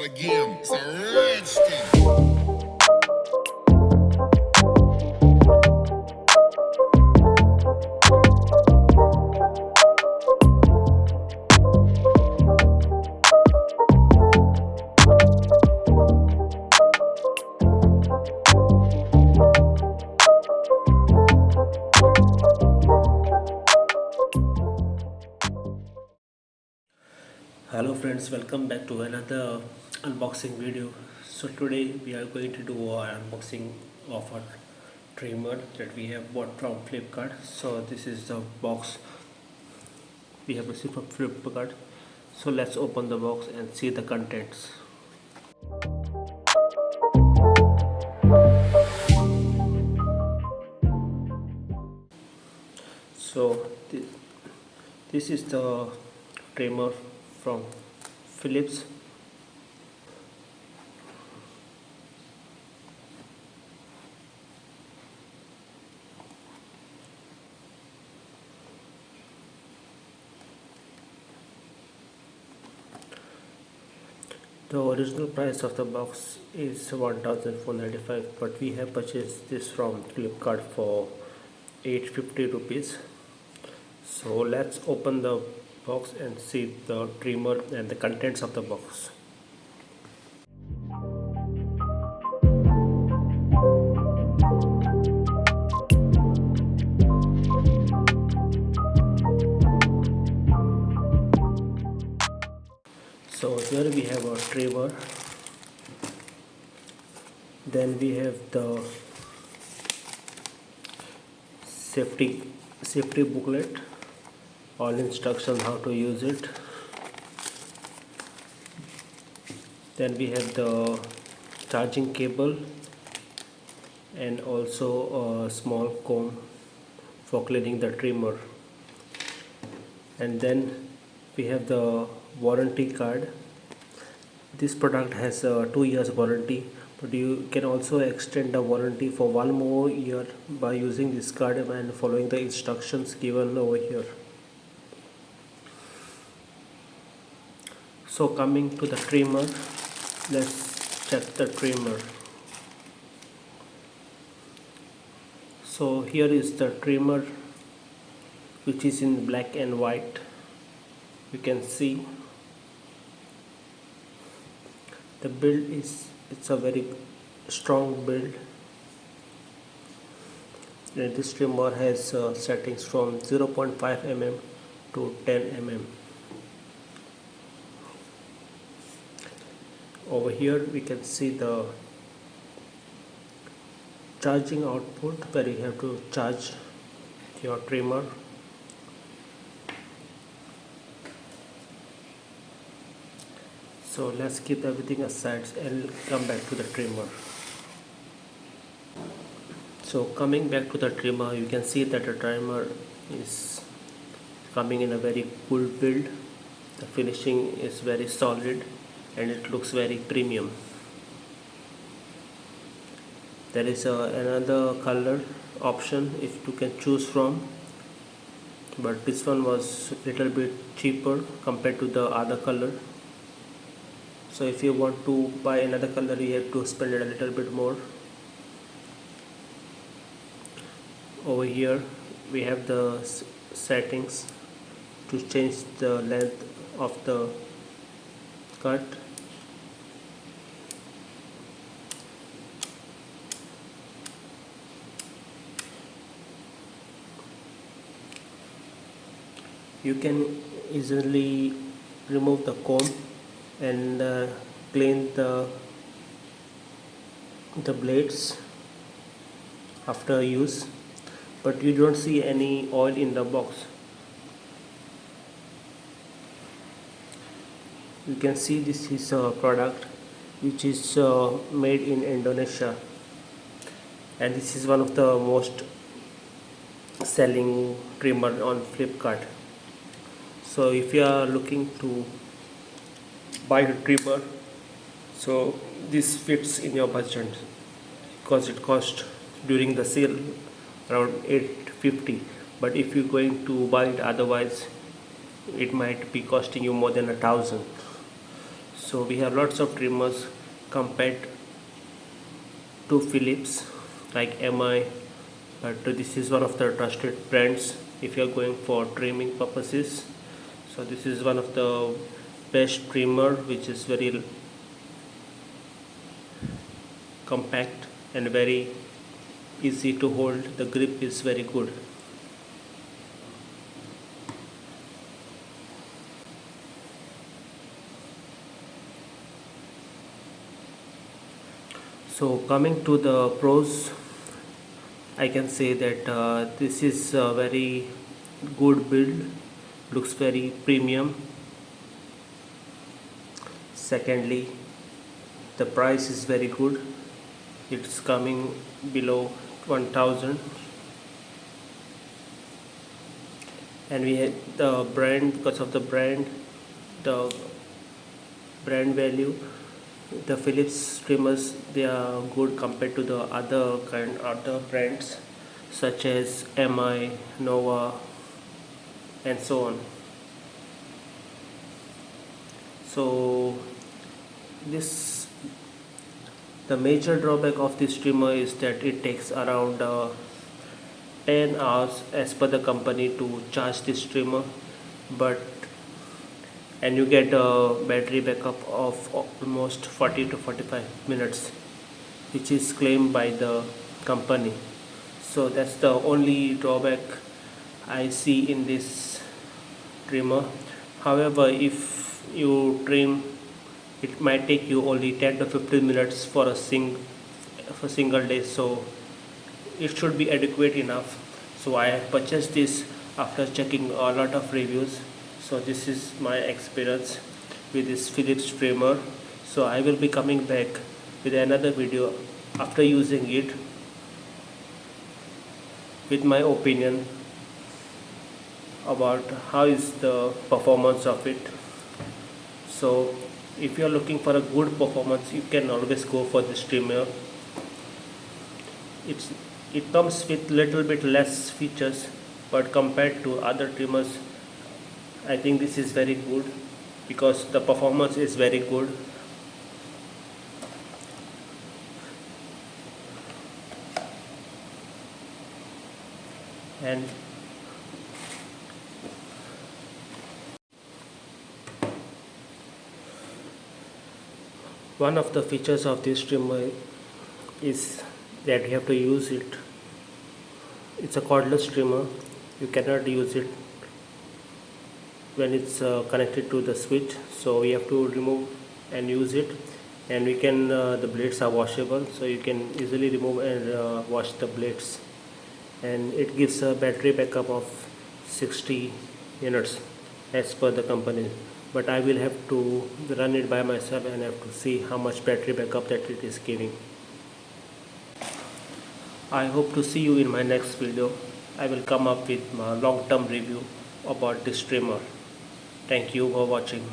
again. It's a red skin. Hello friends, welcome back to another unboxing video. So today we are going to do an unboxing of a trimmer that we have bought from Flipkart. So this is the box we have received from Flipkart. So let's open the box and see the contents. So this is the trimmer from Philips. The original price of the box is 1495, but we have purchased this from Flipkart for 850 rupees. So let's open the box and see the trimmer and the contents of the box. So here we have a trimmer, then we have the safety booklet, all instructions how to use it. Then we have the charging cable and also a small comb for cleaning the trimmer. And then we have the warranty card. This product has a 2 years warranty, but you can also extend the warranty for 1 more year by using this card and following the instructions given over here. So coming to the trimmer, let's check the trimmer. So here is the trimmer, which is in black and white. You can see the build it's a very strong build. And this trimmer has settings from 0.5 mm to 10 mm. Over here we can see the charging output where you have to charge your trimmer. So let's keep everything aside and come back to the trimmer. So coming back to the trimmer, you can see that the trimmer is coming in a very cool build. The finishing is very solid and it looks very premium. There is another color option if you can choose from, but this one was a little bit cheaper compared to the other color. So if you want to buy another color, you have to spend it a little bit more. Over here we have the settings to change the length of the cut. You can easily remove the comb and clean the blades after use, but you don't see any oil in the box. You can see this is a product which is made in Indonesia, and this is one of the most selling trimmer on Flipkart. So if you are looking to buy a trimmer, so this fits in your budget because it cost during the sale around 850, but if you're going to buy it otherwise, it might be costing you more than 1,000. So we have lots of trimmers compared to Philips like MI, but this is one of the trusted brands if you are going for trimming purposes. So this is one of the best trimmer, which is very compact and very easy to hold. The grip is very good. So coming to the pros, I can say that this is a very good build, looks very premium. Secondly, the price is very good, it's coming below 1000, and we had the brand. Because of the the brand value, the Philips trimmers, they are good compared to the other brands such as MI, Nova, and so on. So this the major drawback of this trimmer is that it takes around 10 hours as per the company to charge this trimmer, but and you get a battery backup of almost 40 to 45 minutes, which is claimed by the company. So that's the only drawback I see in this trimmer. However, if you trim, it might take you only 10 to 15 minutes for a single day, so it should be adequate enough. So I have purchased this after checking a lot of reviews. So this is my experience with this Philips trimmer. So I will be coming back with another video after using it with my opinion about how is the performance of it. So if you are looking for a good performance, you can always go for this trimmer. It comes with little bit less features, but compared to other trimmers, I think this is very good because the performance is very good. And one of the features of this trimmer is that you have to use it. It's a cordless trimmer. You cannot use it when it's connected to the switch, so we have to remove and use it. And we can the blades are washable, so you can easily remove and wash the blades, and it gives a battery backup of 60 minutes as per the company, but I will have to run it by myself and have to see how much battery backup that it is giving. I hope to see you in my next video. I will come up with my long-term review about this trimmer. Thank you for watching.